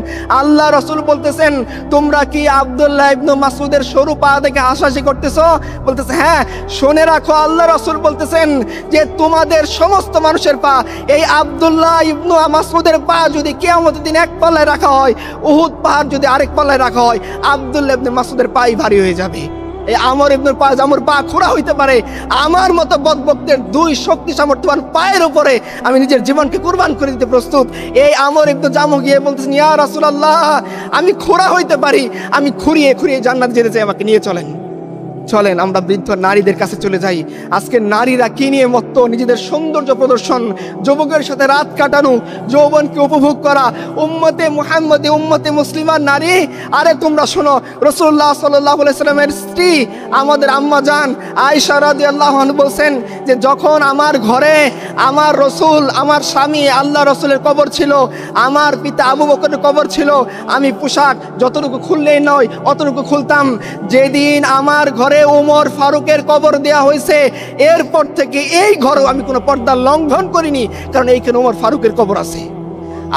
আল্লাহ রাসূল বলতেছেন, তোমরা কি আব্দুল্লাহ ইবনে মাসউদের সরু পা দেখে হাসাহাসি করতেছো? বলতেছে, হ্যাঁ। শুনে রাখো, আল্লাহ রাসূল বলতেছেন যে তোমাদের সমস্ত মানুষের পা, এই আব্দুল্লাহ ইবনে মাসউদের পা যদি কিয়ামতের দিন এক পাল্লায় রাখা হয়, উহুদ পাহাড় যদি আরেক পাল্লায় রাখা হয়, আব্দুল্লাহ ইবনে মাসউদের পাই ভারী হয়ে যাবে। এই আমর ইবনে জামুর পা খোঁড়া হইতে পারে, আমার মতো বদবক্তের 2 শক্তি সামর্থ্যবান পায়ের উপরে আমি নিজের জীবনকে কুরবান করে দিতে প্রস্তুত। এই আমর ইবনে জামু গিয়ে বলতেছেন, ইয়া রাসূলুল্লাহ, আমি খোঁড়া হইতে পারি, আমি খুঁড়িয়ে খুঁড়িয়ে জান্নাত যেতে চাই, আমাকে নিয়ে চলেন। চলেন আমরা বৃদ্ধ নারীদের কাছে চলে যাই। আজকে নারীরা কি নিয়ে মত্ত, নিজেদের সৌন্দর্য প্রদর্শন, যুবকের সাথে রাত কাটানো, যৌবনকে উপভোগ করা। উম্মতে মুহাম্মদে, উম্মতে মুসলিমার নারী, আরে তোমরা শোনো, রাসূলুল্লাহ সাল্লাল্লাহু আলাইহি সাল্লামের স্ত্রী আমাদের আম্মা জান আয়েশা রাদিয়াল্লাহু আনহা বলছেন যে যখন আমার ঘরে আমার রসুল, আমার স্বামী আল্লাহ রসুলের কবর ছিল, আমার পিতা আবু বকরের কবর ছিল, আমি পোশাক যতটুকু খুললেই নয় অতটুকু খুলতাম। যেদিন আমার ঘরে ওমর ফারুকের কবর দেয়া হয়েছে, এরপর থেকে এই ঘরেও আমি কোনো পর্দা লঙ্ঘন করিনি, কারণ এইখানে ওমর ফারুকের কবর আছে।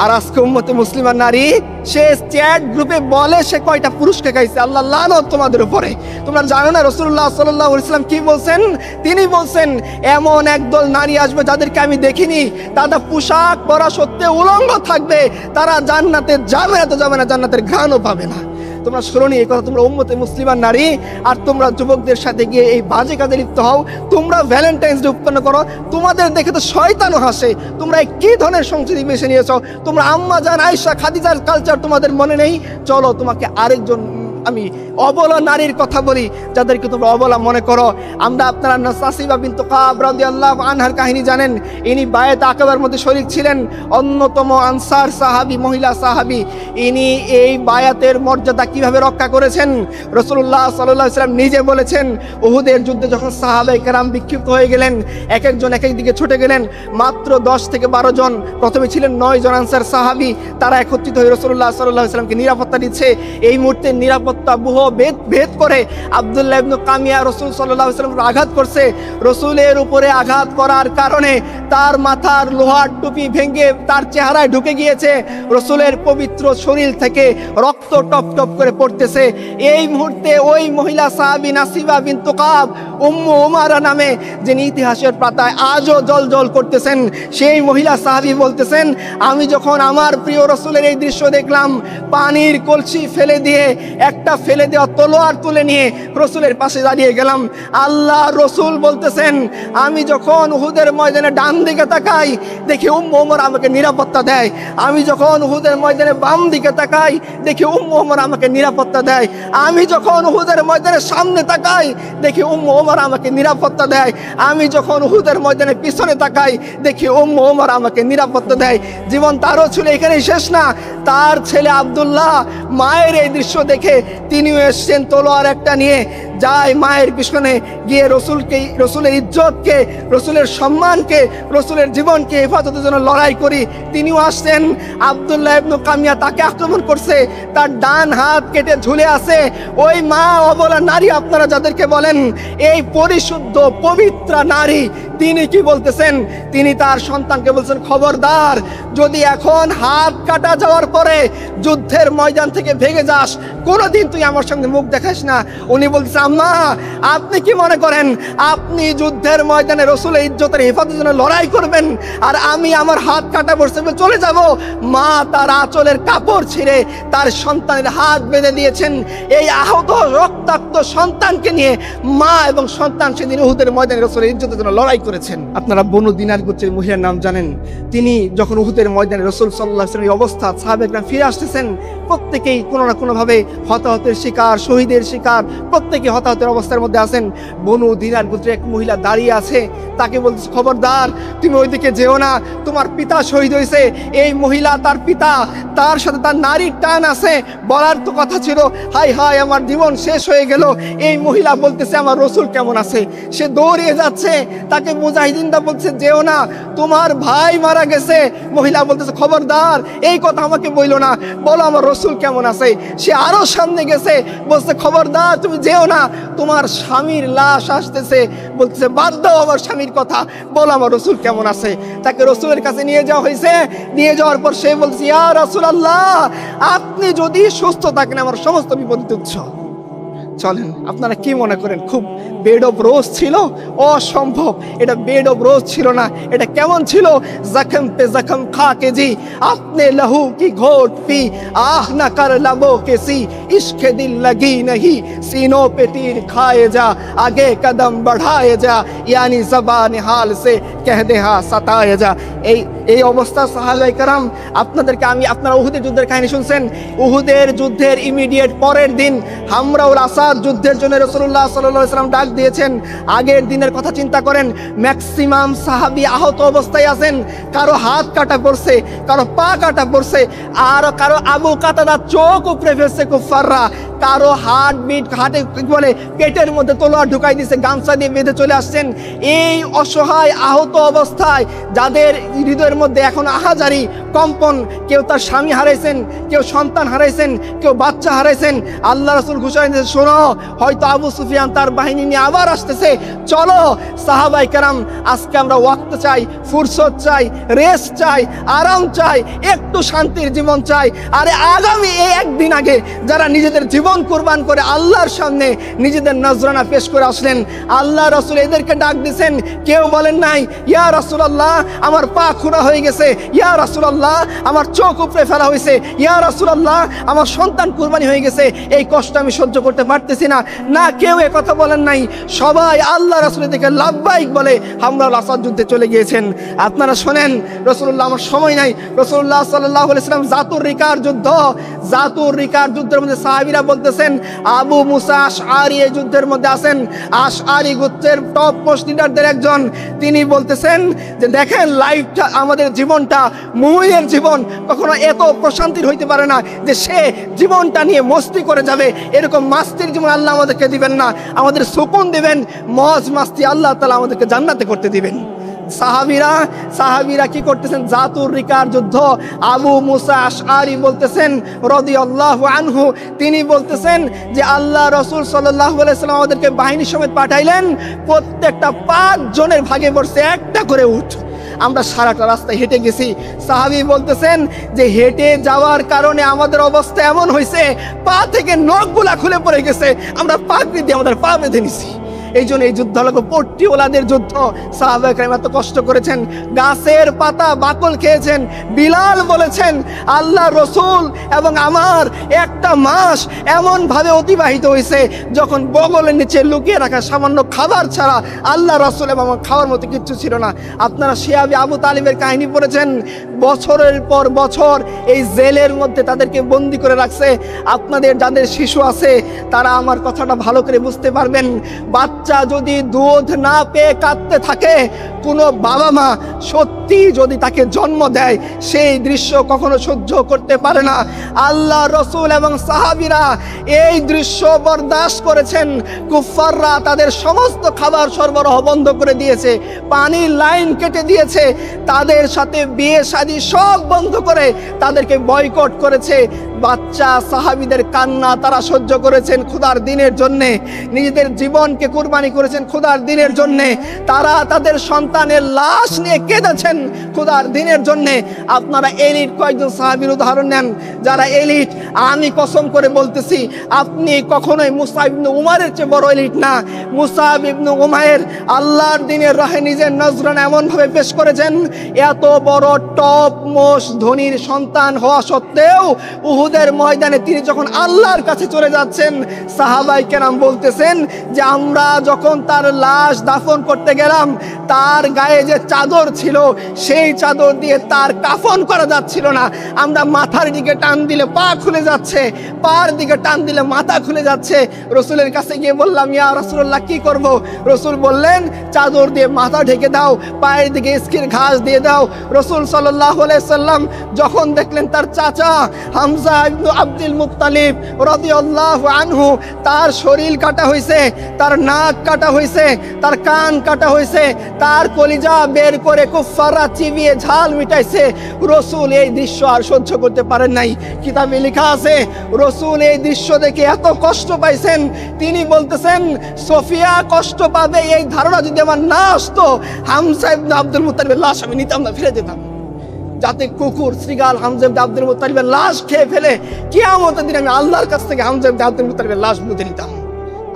আর আজকে উম্মতে মুসলিমার নারী, সে চ্যাট গ্রুপে বলে সে কয়টা পুরুষকে খাইছে, আল্লাহ লানত তোমাদের উপরে। তোমরা জানো না রাসূলুল্লাহ সাল্লাল্লাহু আলাইহি ওয়াসাল্লাম কি বলছেন? তিনি বলছেন, এমন একদল নারী আসবে যাদেরকে আমি দেখিনি, তারা পোশাক পরা সত্ত্বেও উলঙ্গ থাকবে, তারা জান্নাতে যাবে না, তো যাবে না, জান্নাতের ঘ্রাণও পাবে না। তোমরা শুনোনি এই কথা, তোমরা উম্মতে মুসলিমার নারী, আর তোমরা যুবকদের সাথে গিয়ে এই বাজে কাজে লিপ্ত হও, তোমরা ভ্যালেন্টাইন্স ডে উৎপন্ন করো, তোমাদের দেখে তো শয়তানও হাসে। তোমরা কি ধরনের সংস্কৃতি বেছে নিয়েছো? তোমরা আম্মা জান আয়েশা খাদিজার কালচার তোমাদের মনে নেই? চলো তোমাকে আরেকজন আমি অবলা নারীর কথা বলি, যাদেরকে তোমরা অবলা মনে করো। আমরা আপনারা নাসিবা বিনতে কাব রাদিয়াল্লাহু আনহার কাহিনী জানেন। ইনি বায়াত আকাবার মধ্যে শরীক ছিলেন, অন্যতম আনসার সাহাবী, মহিলা সাহাবী। ইনি এই বায়াতের মর্যাদা কিভাবে রক্ষা করেছেন? রাসূলুল্লাহ সাল্লাল্লাহু আলাইহি ওয়াসাল্লাম নিজে বলেছেন, উহুদের যুদ্ধে যখন সাহাবায়ে কেরাম বিক্ষিপ্ত হয়ে গেলেন, এক একজন এক এক দিকে ছুটে গেলেন, মাত্র 10 থেকে 12 জন, প্রথমে ছিলেন 9 জন আনসার সাহাবী, তারা একত্রিত হয়ে রাসূলুল্লাহ সাল্লাল্লাহু আলাইহি ওয়াসাল্লামকে নিরাপত্তা দিচ্ছে। এই মুহূর্তে নিরাপত্তা বুহ ভেদ করে আব্দুল্লাহ ইবনে কামিয়া রাসূল সাল্লাল্লাহু আলাইহি ওয়াসাল্লাম আঘাত করছে। রাসূলের উপরে আঘাত করার কারণে তার মাথার লোহার টুপি ভেঙে তার চেহারায় ঢুকে গিয়েছে, রাসূলের পবিত্র শরীর থেকে রক্ত টপ টপ করে পড়তেছে। এই মুহূর্তে ওই মহিলা সাহাবী নাসিবা বিনতে কাব, উম্মু উমারা নামে, যিনি ইতিহাসের পাতায় আজও জল করতেছেন, সেই মহিলা সাহাবী বলতেছেন, আমি যখন আমার প্রিয় রাসূলের এই দৃশ্য দেখলাম, পানির কলসি ফেলে দিয়ে একটা ফেলে দেওয়া তলোয়ার তুলে নিয়ে রাসূলের পাশে দাঁড়িয়ে গেলাম। আল্লাহ রাসূল বলতেছেন, আমি যখন উহুদের ময়দানে ডান দিকে তাকাই, দেখি উম্মু উমর আমাকে নিরাপত্তা দেয়। আমি যখন উহুদের ময়দানে বাম দিকে তাকাই, দেখি উম্মু উমর আমাকে নিরাপত্তা দেয়। আমি যখন উহুদের ময়দানে সামনে তাকাই, দেখি উম্মু উমর আমাকে নিরাপত্তা দেয়। আমি যখন উহুদের ময়দানে পিছনে তাকাই, দেখি উম্মু উমর আমাকে নিরাপত্তা দেয়। জীবন তারও ছিল এখানেই শেষ না। তার ছেলে আব্দুল্লাহ মায়ের এই দৃশ্য দেখে তিনিও এসছেন তলোয়ার একটা নিয়ে, যায় মায়ের পিছনে গিয়ে রসুলের ইজ্জতকে, রসুলের সম্মানকে, রসুলের জীবনকে হেফাজতের জন্য লড়াই করি। তিনিও আসছেন। আব্দুল্লাহ ইবনে কামিয়া তাকে আক্রমণ করছে, তার ডান হাত কেটে ঝুলে আছে। ওই মা অবলা নারী আপনারা যাদেরকে বলেন এই পরিশুদ্ধ পবিত্র নারী, তিনি কি বলতেছেন? তিনি তার সন্তানকে বলছেন, খবরদার, যদি এখন হাত কাটা যাওয়ার পরে যুদ্ধের ময়দান থেকে ভেগে যাস, কোনোদিন দিন তুই আমার সঙ্গে মুখ দেখাস না। উনি বলতেছে আম্মা আপনি কি মনে করেন আপনি যুদ্ধের ময়দানে রসুলের ইজ্জতের হেফাজতের জন্য লড়াই করবেন আর আমি আমার হাত কাটা পড়ছে চলে যাব? মা তার আঁচলের কাপড় ছিঁড়ে তার সন্তানের হাত বেঁধে দিয়েছেন। এই আহত রক্তাক্ত সন্তানকে নিয়ে মা এবং সন্তান সেদিন উহুদের ময়দানে রসুলের ইজ্জতের জন্য লড়াই করেছেন। আপনারা বনু দিনার গোত্রের মহিলার নাম জানেন। তিনি যখন উহুদের ময়দানে রসুল সাল্লাল্লাহু আলাইহি ওয়াসাল্লামের অবস্থা সাহাবায়ে ফিরে আসতেছেন, প্রত্যেকেই কোনো না কোনোভাবে হতাহতের শিকার, শহীদের শিকার, প্রত্যেকে হতাহতের অবস্থার মধ্যে আছেন। বনু দিনার গোত্রের এক মহিলা দাঁড়িয়ে আছে, তাকে বলছে খবরদার তুমি ওইদিকে যেও না, তোমার পিতা শহীদ হয়েছে। এই মহিলা তার পিতা, তার সাথে তার নারীর টান আছে, বলার তো কথা ছিল হাই হাই আমার জীবন শেষ হয়ে গেল। এই মহিলা বলতেছে আমার রসুল কেমন আছে। সে দৌড়িয়ে যাচ্ছে, তাকে মুজাহিদিনরা বলছে যেও না, তোমার ভাই মারা গেছে। মহিলা বলতেছে খবরদার এই কথা আমাকে বইলো না, বলো আমার রসুল কেমন আছে। সে আরো সামনে গেছে, বলছে খবরদার তুমি যেও না, তোমার স্বামীর লাশ আসতেছে। বলতেছে বাদ দাও আমার স্বামীর কথা, বলো আমার রসুল কেমন আছে। তাকে রসুলের কাছে নিয়ে যাওয়া হয়েছে। নিয়ে যাওয়ার পর সে বলছে ইয়া রাসূলুল্লাহ আপনি যদি সুস্থ থাকেন আমার সমস্ত বিপদ তুচ্ছ। চলেন, আপনারা কি মনে করেন খুব বেড অফ রোজ ছিল? অসম্ভব, এটা বেড অফ রোজ ছিল না। এটা কেমন ছিল? জখম পে জখম খা কে জি আপনে লহু কি ঘোট পি আহ না কর লবো কে সি ইশকে দিল লাগি नहीं सीनों पे तीर खाए जा आगे कदम बढ़ाए जा यानी जबान हाल से कह दे हा सताए जा। এই অবস্থা সাহাবায়ে কেরাম আপনাদেরকে আমি আপনারা উহুদের যুদ্ধের কাহিনী শুনছেন। উহুদের যুদ্ধের ইমিডিয়েট পরের দিন হামরাউল আসাদ যুদ্ধের জন্য রাসূলুল্লাহ সাল্লাল্লাহু আলাইহি ওয়াসাল্লাম ডাক দিয়েছেন। আগের দিনের কথা চিন্তা করেন, ম্যাক্সিমাম সাহাবী আহত অবস্থায় আছেন। কারো হাত কাটা পড়ছে, কারো পা কাটা পড়ছে, আর কারো আবু কাতাদা চোখ উপড়ে ফেলছে কুফাররা, কারো হাটে বলে পেটের মধ্যে তলোয়ার ঢুকাই দিয়েছে, গামছা দিয়ে বেঁধে চলে আসছেন। এই অসহায় আহত অবস্থায় যাদের হৃদয়ের মধ্যে এখন আহাজারি কম্পন, কেউ তার স্বামী হারাইছেন, কেউ সন্তান হারাইছেন, কেউ বাচ্চা হারাইছেন, আল্লাহ রাসূল ঘোষণা দিয়েছেন শোনো হয়তো আবু সুফিয়ান তার বাহিনী নিয়ে আবার আসতেছে, চলো সাহাবায়ে কেরাম আজকে আমরা ওয়াক্ত চাই, ফুরসত চাই, রেস্ট চাই, আরাম চাই, একটু শান্তির জীবন চাই। আরে আগামী এই একদিন আগে যারা নিজেদের জীবন কুরবান করে আল্লাহর সামনে নিজেদের নজরানা পেশ করে আসলেন, আল্লাহ রাসূল এদেরকে ডাক দিয়েছেন। কেউ বলেন নাই ইয়া রাসূলুল্লাহ আমার পা খোঁড়া হয়ে গেছে, ইয়া রাসূলুল্লাহ আমার চোখ উপড়ে ফেলা হয়েছে, ইয়া রাসূলুল্লাহ আমার সন্তান কুরবানি হয়ে গেছে, এই কষ্ট আমি সহ্য করতে পারতেছি না। না, কেউ এ কথা বলেন নাই। সবাই আল্লাহ রাসূলের দিকে লাব্বাইক বলে হামরাউল আসাদ যুদ্ধে চলে গিয়েছেন। আপনারা শোনেন, রাসূলুল্লাহ আমার সময় নাই, রাসূলুল্লাহ সাল্লাল্লাহু আলাইহি ওয়াসাল্লাম জাতুর রিকার যুদ্ধের মধ্যে সাহাবীরা বলতেছেন আবু মুসা আশআরী এই যুদ্ধের মধ্যে আছেন। আশআরী গোত্রের টপ মোস্ট লিডারদের একজন। তিনি বলতেছেন যে দেখেন লাইফটা, আমাদের জীবনটা, মুমিনের জীবন কখনো এত প্রশান্তির হইতে পারে না যে সে জীবনটা নিয়ে মস্তি করে যাবে। এরকম মাস্তির জীবন আল্লাহ আমাদেরকে দিবেন না, আমাদের সুকুন দিবেন, মজ মাস্তি আল্লাহ তাআলা আমাদেরকে জান্নাতে করতে দিবেন। সাহাবীরা কি করতেছেন? জাতুর রিকার যুদ্ধ। আবু মুসা আশআরী বলতেছেন রাদিয়াল্লাহু আনহু, তিনি বলতেছেন যে আল্লাহ রাসূল সাল্লাল্লাহু আলাইহি ওয়াসাল্লাম আমাদেরকে বাহিনী সমেত পাঠাইলেন, প্রত্যেকটা 5 জনের ভাগে পড়ছে একটা করে উট। আমরা সারাটা রাস্তায় হেঁটে গেছি। সাহাবী বলতেছেন যে হেঁটে যাওয়ার কারণে আমাদের অবস্থা এমন হয়েছে পা থেকে নখগুলা খুলে পড়ে গেছে, আমরা পাগড়ি দিয়ে আমাদের পা বেঁধে নিছি। এই জন্য এই যুদ্ধ হলো পট্টিওয়ালাদের যুদ্ধ। সাহাবায়ে কেরাম এত কষ্ট করেছেন, গাছের পাতা বাকল খেয়েছেন। বিলাল বলেছেন আল্লাহ রসুল এবং আমার একটা মাস এমনভাবে অতিবাহিত হয়েছে যখন বগলের নিচে লুকিয়ে রাখা সামান্য খাবার ছাড়া আল্লাহ রসুল এবং আমার খাওয়ার মতো কিচ্ছু ছিল না। আপনারা শিহাবি আবু তালিবের কাহিনী পড়েছেন, বছরের পর বছর এই জেলের মধ্যে তাদেরকে বন্দি করে রাখছে। আপনাদের যাদের শিশু আছে তারা আমার কথাটা ভালো করে বুঝতে পারবেন। বাচ্চা যদি দুধ না পেয়ে কাঁদতে থাকে, কোনো বাবা মা সত্যি যদি তাকে জন্ম দেয় সেই দৃশ্য কখনো সহ্য করতে পারে না। আল্লাহ রসুল এবং সাহাবীরা এই দৃশ্য বরদাস্ত করেছেন। কুফাররা তাদের সমস্ত খাবার সরবরাহ বন্ধ করে দিয়েছে, পানির লাইন কেটে দিয়েছে, তাদের সাথে বিয়ে শাদী সব বন্ধ করে তাদেরকে বয়কট করেছে। বাচ্চা সাহাবীদের কান্না তারা সহ্য করেছেন খোদার দিনের জন্যে, নিজেদের জীবনকে কুরবানি করেছেন খোদার দিনের জন্যে, তারা তাদের সন্তানের লাশ নিয়ে কেঁদেছেন খোদার দিনের জন্যে। আপনারা এলিট কয়েকজন সাহাবীর উদাহরণ নেন যারা এলিট। আমি কসম করে বলতেছি আপনি কখনোই মুসআব ইবনে উমারের চেয়ে বড় এলিট না। মুসআব ইবনে উমাইর আল্লাহর দিনের রাহে নিজের নজরানা এমনভাবে পেশ করেছেন, এত বড় টপ মোস্ট ধনীর সন্তান হওয়া সত্ত্বেও উহুদের ময়দানে তিনি যখন আল্লাহর কাছে চলে যাচ্ছেন, সাহাবাই কেরাম বলতেছেন যে আমরা যখন তার লাশ দাফন করতে গেলাম তার গায়ে যে চাদর ছিল সেই চাদর দিয়ে তার কাফন করা যাচ্ছিল না। আমরা মাথার দিকে টান দিলে পা খুলে যাচ্ছে, পার দিকে টান দিলে মাথা খুলে যাচ্ছে। রসুলের কাছে গিয়ে বললাম, ইয়া রাসূলুল্লাহ কি করব? রসুল বললেন চাদর দিয়ে মাথা ঢেকে দাও, পায়ের দিকে স্কির ঘাস দিয়ে দাও। রসুল সাল্লাল্লাহু আলাইহি সাল্লাম যখন দেখলেন তার চাচা হামজা ইবনে আব্দুল মুত্তালিব রাদিয়াল্লাহু আনহু তার শরীর কাটা হয়েছে, তার নাক কাটা হয়েছে, তার কান কাটা হয়েছে, তার কলিজা বের করে কুফাররা চিবিয়ে ঝাল মিটাইছে, রসুল এই দৃশ্য আর সহ্য করতে পারেন নাই। কিতাবে লেখা আছে রসুল এই দৃশ্য দেখে এত কষ্ট পাইছেন, তিনি বলতেছেন সোফিয়া কষ্ট পাবে এই ধারণা যদি আমার না আসতো, হামজা ইবনে আব্দুল মুত্তালিবের লাশ আমি নিতাম না, ফিরে যেতাম, যাতে কুকুর শ্রীগাল হামজা ইবনে আব্দুল মুত্তালিবের লাশ খেয়ে ফেলে কিয়ামতের দিন আমি আল্লাহর কাছ থেকে হামজা ইবনে আব্দুল মুত্তালিবের লাশ বুঝে নিতাম।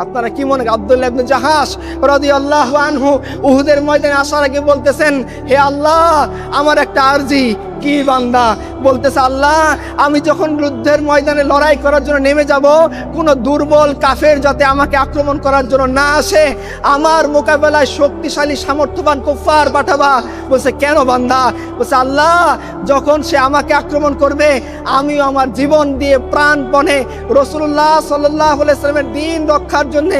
আপনারা কি মনে করেন? আব্দুল্লাহ ইবনে জাহাশ রাদিয়াল্লাহু আনহু উহুদের ময়দানে আসার আগে বলতেছেন, হে আল্লাহ আমার একটা আরজি। কি বান্দা বলতেছে, আল্লাহ আমি যখন যুদ্ধের ময়দানে লড়াই করার জন্য নেমে যাব, কোনো দুর্বল কাফের যাতে আমাকে আক্রমণ করার জন্য না আসে, আমার মোকাবেলায় শক্তিশালী সামর্থ্যবান কুফার পাঠাবা। বলছে কেন বান্দা? বলছে আল্লাহ যখন সে আমাকে আক্রমণ করবে আমিও আমার জীবন দিয়ে প্রাণপণে রাসূলুল্লাহ সাল্লাল্লাহু আলাইহি সাল্লামের দ্বীন রক্ষার জন্য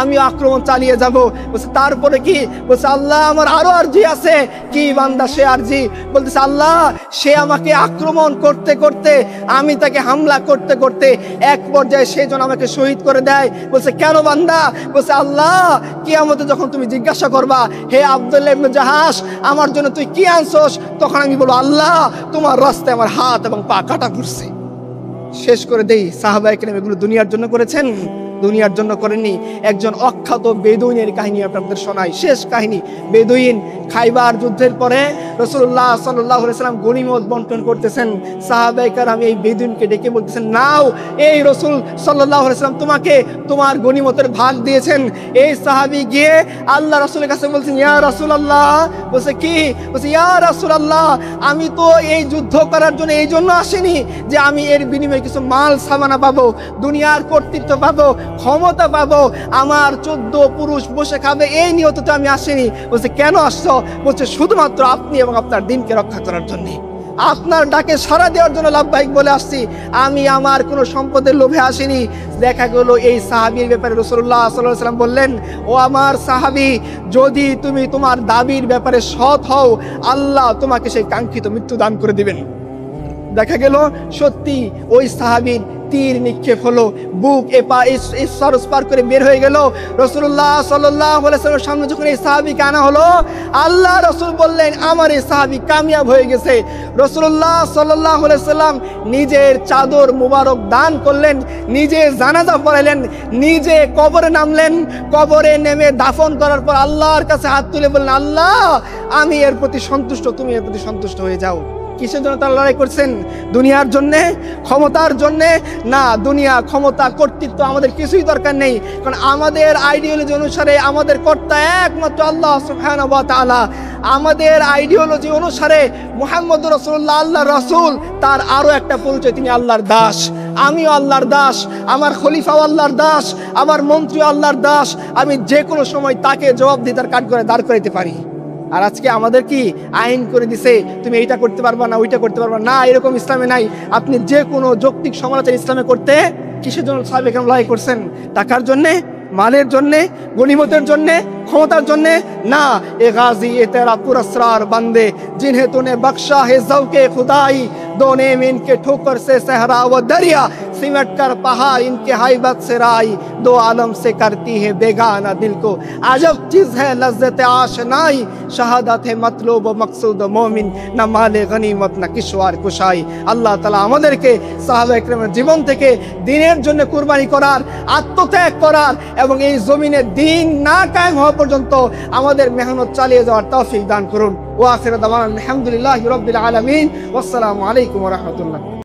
আমিও আক্রমণ চালিয়ে যাব। বলছে তারপরে কি? বলছে আল্লাহ আমার আরো আরজি আছে। কি বান্দা সে আরজি? বলতেছে আল্লাহ সে আমাকে আক্রমণ করতে করতে আমি তাকে হামলা করতে করতে এক পর্যায়ে সে যেন আমাকে শহীদ করে দেয়। বলছে কেন বান্দা? বলছে আল্লাহ কিয়ামতে যখন তুমি জিজ্ঞাসা করবা, হে আব্দুল্লাহ ইবনে জাহাশ আমার জন্য তুই কি আনছস, তখন আমি বলবো আল্লাহ তোমার রাস্তায় আমার হাত এবং পা কাটা পড়ছে। শেষ করে দেই, সাহাবায়ে কেরাম এগুলো দুনিয়ার জন্য করেছেন? দুনিয়ার জন্য করেননি। একজন অখ্যাত বেদুইনের কাহিনী আপনাদের শোনাই, শেষ কাহিনী। বেদুইন খাইবার যুদ্ধের পরে রাসূলুল্লাহ সাল্লাল্লাহু আলাইহি সাল্লাম গনিমত বন্টন করতেছেন, সাহাবায়ে কেরাম এই বেদুইনকে ডেকে বলতেছেন, নাও এই রাসূল সাল্লাল্লাহু আলাইহি সাল্লাম তোমাকে তোমার গনিমতের ভাগ দিয়েছেন। এই সাহাবী গিয়ে আল্লাহ রাসূলের কাছে বলছেন, ইয়া রাসূলুল্লাহ। বলছে কি? বলছে ইয়া রাসূলুল্লাহ আমি তো এই যুদ্ধ করার জন্য এই জন্য আসিনি যে আমি এর বিনিময়ে কিছু মাল সামানা পাবো, দুনিয়ার কর্তৃত্ব পাবো, ক্ষমতা পাবো, আমার 14 পুরুষ বসে খাবে এই নিয়তে তো আমি আসিনি। বলছে কেন আসছো? বলছে শুধুমাত্র আপনি এবং আপনার দিনকে রক্ষা করার জন্য, আপনার ডাকে সাড়া দেওয়ার জন্য লাভবাহিক বলে আসছি, আমি আমার কোনো সম্পদের লোভে আসিনি। দেখা গেল এই সাহাবীর ব্যাপারে রাসূলুল্লাহ সাল্লাল্লাহু আলাইহি ওয়াসাল্লাম বললেন, ও আমার সাহাবী যদি তুমি তোমার দাবির ব্যাপারে সৎ হও আল্লাহ তোমাকে সেই কাঙ্ক্ষিত মৃত্যু দান করে দিবেন। দেখা গেল সত্যি ওই সাহাবীর তীর নিক্ষেপ হলো, বুক পার করে বের হয়ে গেল। রাসূলুল্লাহ সাল্লাল্লাহু আলাইহি ওয়াসাল্লামের সামনে যখন এই সাহাবীকে আনা হলো, আল্লাহ রাসূল বললেন আমার এই সাহাবী কামিয়াব হয়ে গেছে। রাসূলুল্লাহ সাল্লাল্লাহু আলাইহি ওয়াসাল্লাম নিজের চাদর মুবারক দান করলেন, নিজে জানাজা পড়ালেন, নিজে কবরে নামলেন, কবরে নেমে দাফন করার পর আল্লাহর কাছে হাত তুলে বললেন, আল্লাহ আমি এর প্রতি সন্তুষ্ট, তুমি এর প্রতি সন্তুষ্ট হয়ে যাও। কিসের জন্য তারা লড়াই করছেন? দুনিয়ার জন্যে, ক্ষমতার জন্যে না। দুনিয়া, ক্ষমতা, কর্তৃত্ব আমাদের কিছুই দরকার নেই, কারণ আমাদের আইডিওলজি অনুসারে আমাদের কর্তা একমাত্র আল্লাহ সুবহানাহু ওয়া তাআলা। আমাদের আইডিওলজি অনুসারে মুহাম্মদুর রাসূলুল্লাহ আল্লাহর রাসূল, তার আরো একটা পরিচয় তিনি আল্লাহর দাস। আমিও আল্লাহর দাস, আমার খলিফাও আল্লাহর দাস, আমার মন্ত্রীও আল্লাহর দাস। আমি যে কোনো সময় তাকে জবাবদিহিতার কাঠ করে দাঁড় করাইতে পারি। আর আজকে আমাদের কি আইন করে দিছে, তুমি এইটা করতে পারবা না, ওইটা করতে পারবা না, এরকম ইসলামে নাই। আপনি যে কোনো যৌক্তিক সমালোচনা ইসলামে করতে কিসের জন্য সাহাবায়ে কেরাম লড়াই করছেন? টাকার জন্যে, মালের জন্যে, গনিমতের জন্যে, ক্ষমতার জন্যে না। এ গাজী এ তেরা পুরস্রার বান্দে जिन्हें तूने बख्शा है ज़ौक़े खुदाई दोने में इनके ठोकर से सहरा व दरिया सिमट कर पहाड़ इनके हाइबत से राई, दो आलम से करती है बेगाना दिल को, अजब चीज है लज्जत आशनाई, शहादत है मतलूब व मकसूद मोमिन, न माले गनीमत न किशवार कुशाई। আল্লাহ তাআলা আমাদেরকে সাহাবা ইকরামের জীবন থেকে দ্বীনের জন্য কুরবানি করার, আত্মত্যাগ করার এবং এই জমিনে দ্বীন না কায়েম হওয়া পর্যন্ত আমাদের মেহনত চালিয়ে যাওয়ার তৌফিক দান করুন। ওয়া আখিরু দাওয়ানা আলহামদুলিল্লাহি রাব্বিল আলামিন। ওয়াসসালামু আলাইকুম ওয়া রাহমাতুল্লাহ।